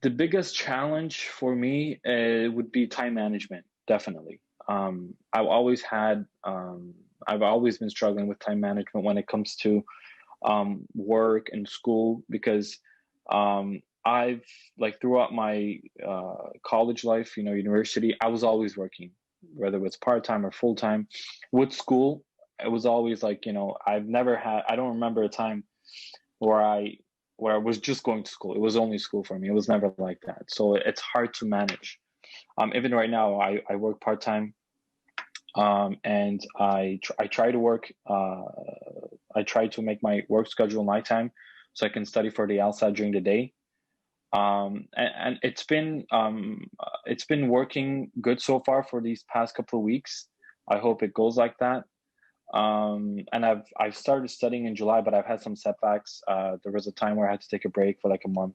The biggest challenge for me would be time management, definitely. I've always I've always been struggling with time management when it comes to work and school because I've like throughout my college life, university, I was always working, whether it was part time or full time. With school, it was always like, I don't remember a time where I was just going to school. It was only school for me. It was never like that. So it's hard to manage. Even right now, I work part time, and I try to work. I try to make my work schedule nighttime, so I can study for the LSAT during the day. And it's been working good so far for these past couple of weeks. I hope it goes like that. And I've started studying in July, but I've had some setbacks. There was a time where I had to take a break for like a month,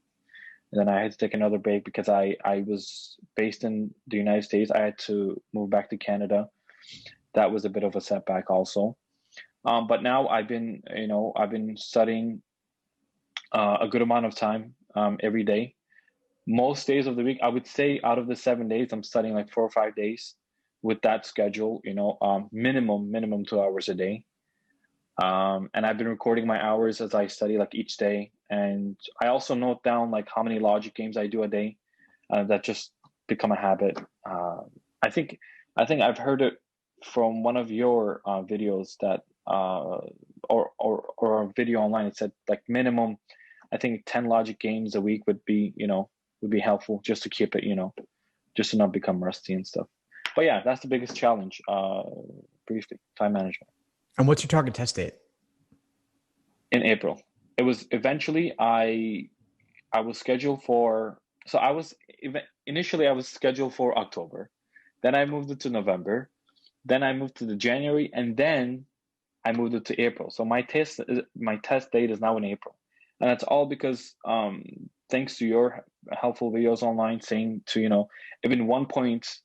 and then I had to take another break because I was based in the United States. I had to move back to Canada. That was a bit of a setback also. But now I've been studying a good amount of time every day. Most days of the week, I would say out of the 7 days, I'm studying like 4 or 5 days with that schedule, minimum 2 hours a day. And I've been recording my hours as I study like each day. And I also note down like how many logic games I do a day. That just become a habit. I think I've heard it from one of your videos that or a video online. It said like minimum, I think 10 logic games a week would be helpful just to keep it, just to not become rusty and stuff. But yeah, that's the biggest challenge. Briefly, time management. And what's your target test date? In April, it was eventually I was scheduled for. So initially I was scheduled for October, then I moved it to November, then I moved to the January, and then I moved it to April. So my test date is now in April, and that's all because thanks to your helpful videos online saying to even 1 point,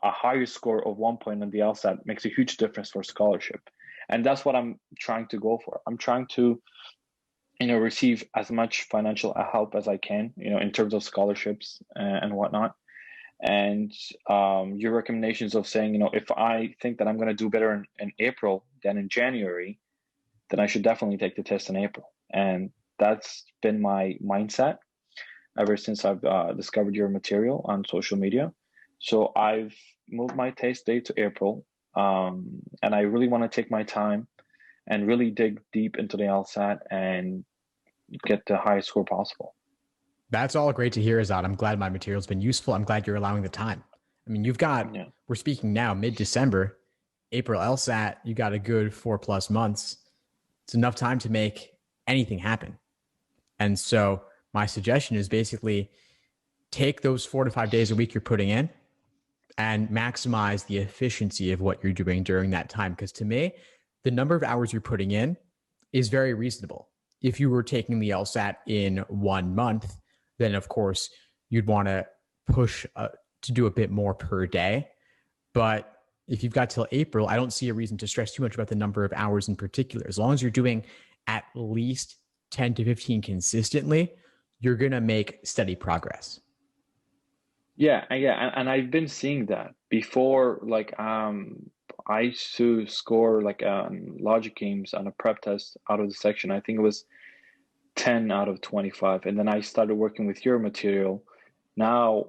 a higher score of 1 point on the LSAT makes a huge difference for scholarship. And that's what I'm trying to go for. I'm trying to, receive as much financial help as I can, in terms of scholarships and whatnot. And your recommendations of saying, if I think that I'm going to do better in April than in January, then I should definitely take the test in April. And that's been my mindset ever since I've discovered your material on social media. So I've moved my test date to April, and I really want to take my time and really dig deep into the LSAT and get the highest score possible. That's all great to hear, Azad. I'm glad my material's been useful. I'm glad you're allowing the time. I mean, Yeah. we're speaking now, mid-December, April LSAT, you got a good 4+ months. It's enough time to make anything happen. And so my suggestion is basically take those 4 to 5 days a week you're putting in and maximize the efficiency of what you're doing during that time. Because to me, the number of hours you're putting in is very reasonable. If you were taking the LSAT in 1 month, then of course you'd want to push to do a bit more per day. But if you've got till April, I don't see a reason to stress too much about the number of hours in particular. As long as you're doing at least 10 to 15 consistently, you're going to make steady progress. Yeah, and I've been seeing that before. Like, I used to score like logic games on a prep test out of the section. I think it was 10 out of 25, and then I started working with your material. Now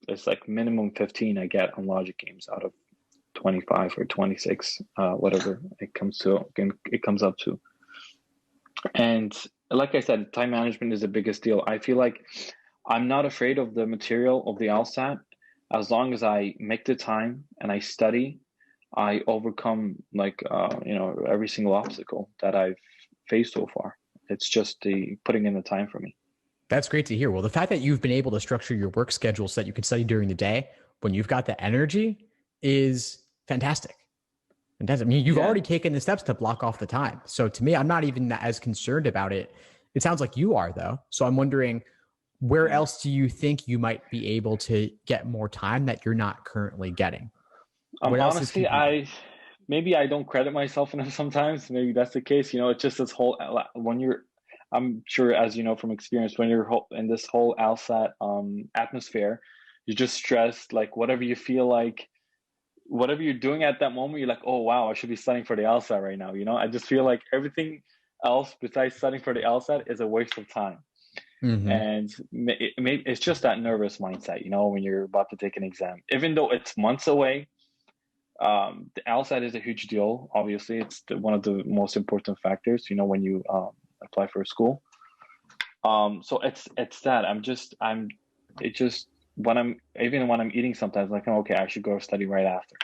it's like minimum 15 I get on logic games out of 25 or 26, whatever it comes up to. And like I said, time management is the biggest deal. I feel like I'm not afraid of the material of the LSAT. As long as I make the time and I study, I overcome like every single obstacle that I've faced so far. It's just the putting in the time for me. That's great to hear. Well, the fact that you've been able to structure your work schedule so that you can study during the day when you've got the energy is fantastic. Fantastic. I mean, you've Yeah. already taken the steps to block off the time. So to me, I'm not even as concerned about it. It sounds like you are, though. So I'm wondering, where else do you think you might be able to get more time that you're not currently getting? What else is Honestly, convenient? maybe I don't credit myself enough sometimes. Maybe that's the case. It's just this whole when you're I'm sure, as you know from experience, when you're in this whole LSAT atmosphere, you're just stressed. Like whatever you feel like, whatever you're doing at that moment, you're like, oh wow, I should be studying for the LSAT right now. I just feel like everything else besides studying for the LSAT is a waste of time. Mm-hmm. And it's just that nervous mindset, when you're about to take an exam, even though it's months away. The LSAT is a huge deal. Obviously, it's one of the most important factors, when you apply for a school. So it's that it just when I'm eating sometimes, like, oh, okay, I should go study right after.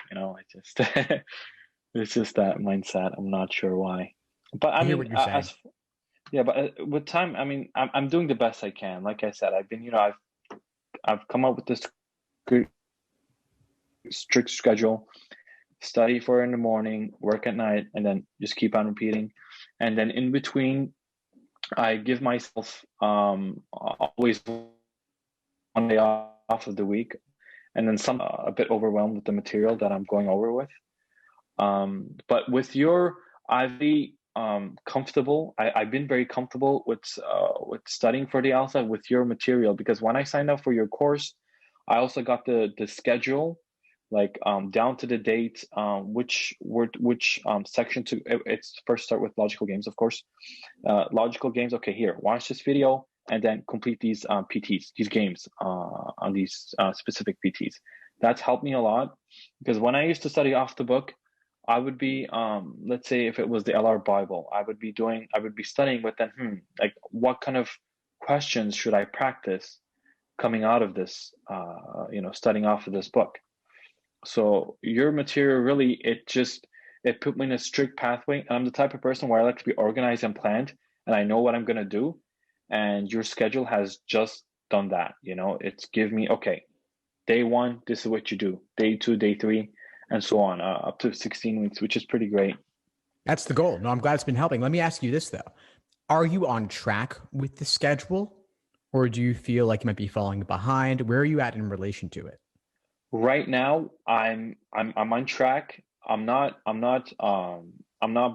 It's just that mindset. I'm not sure why, but I I hear mean, what you're saying. yeah, but with time, I mean, I'm doing the best I can. Like I said, I've come up with this good strict schedule. Study for in the morning, work at night, and then just keep on repeating. And then in between, I give myself always one day off of the week, and then some a bit overwhelmed with the material that I'm going over with. But with your, I've been comfortable. I've been very comfortable with studying for the LSAT with your material, because when I signed up for your course, I also got the schedule, like down to the date, which section to. It's first start with logical games, of course. Logical games. Okay, here, watch this video and then complete these PTs, these games on these specific PTs. That's helped me a lot, because when I used to study off the book, I would be, let's say if it was the LR Bible, I would be studying, but then, like what kind of questions should I practice coming out of this, studying off of this book? So your material really, it put me in a strict pathway. And I'm the type of person where I like to be organized and planned, and I know what I'm going to do. And your schedule has just done that. It's give me, okay, day 1, this is what you do. Day 2, day 3, and so on, up to 16 weeks, which is pretty great. That's the goal. No, I'm glad it's been helping. Let me ask you this though. Are you on track with the schedule, or do you feel like you might be falling behind? Where are you at in relation to it? Right now, I'm on track. I'm not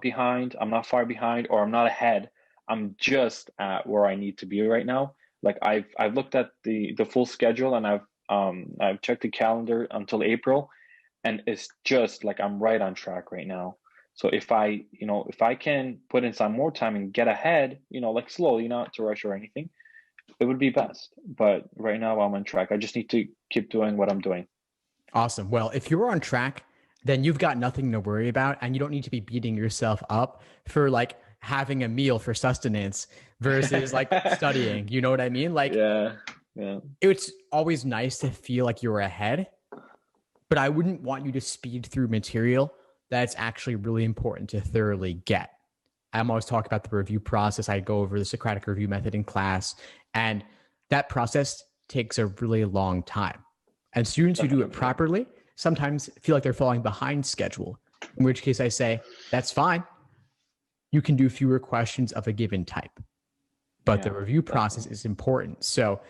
behind. I'm not far behind, or I'm not ahead. I'm just at where I need to be right now. Like I've looked at the full schedule, and I've checked the calendar until April, and it's just like I'm right on track right now. So if I can put in some more time and get ahead, like slowly, not to rush or anything, it would be best. But right now I'm on track. I just need to keep doing what I'm doing. Awesome. Well, if you're on track, then you've got nothing to worry about, and you don't need to be beating yourself up for like having a meal for sustenance versus like studying. You know what I mean? Like, Yeah. Yeah. it's always nice to feel like you're ahead, but I wouldn't want you to speed through material that's actually really important to thoroughly get. I'm always talking about the review process. I go over the Socratic review method in class, and that process takes a really long time. And students who do it properly sometimes feel like they're falling behind schedule, in which case I say, that's fine. You can do fewer questions of a given type, but the review process is important. So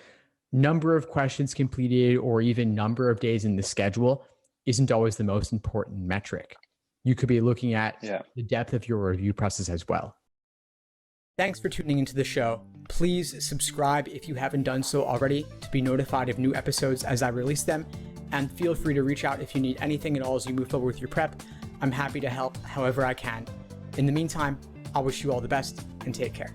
number of questions completed or even number of days in the schedule isn't always the most important metric. You could be looking at the depth of your review process as well. Thanks for tuning into the show. Please subscribe if you haven't done so already to be notified of new episodes as I release them. And feel free to reach out if you need anything at all as you move forward with your prep. I'm happy to help however I can. In the meantime, I'll wish you all the best and take care.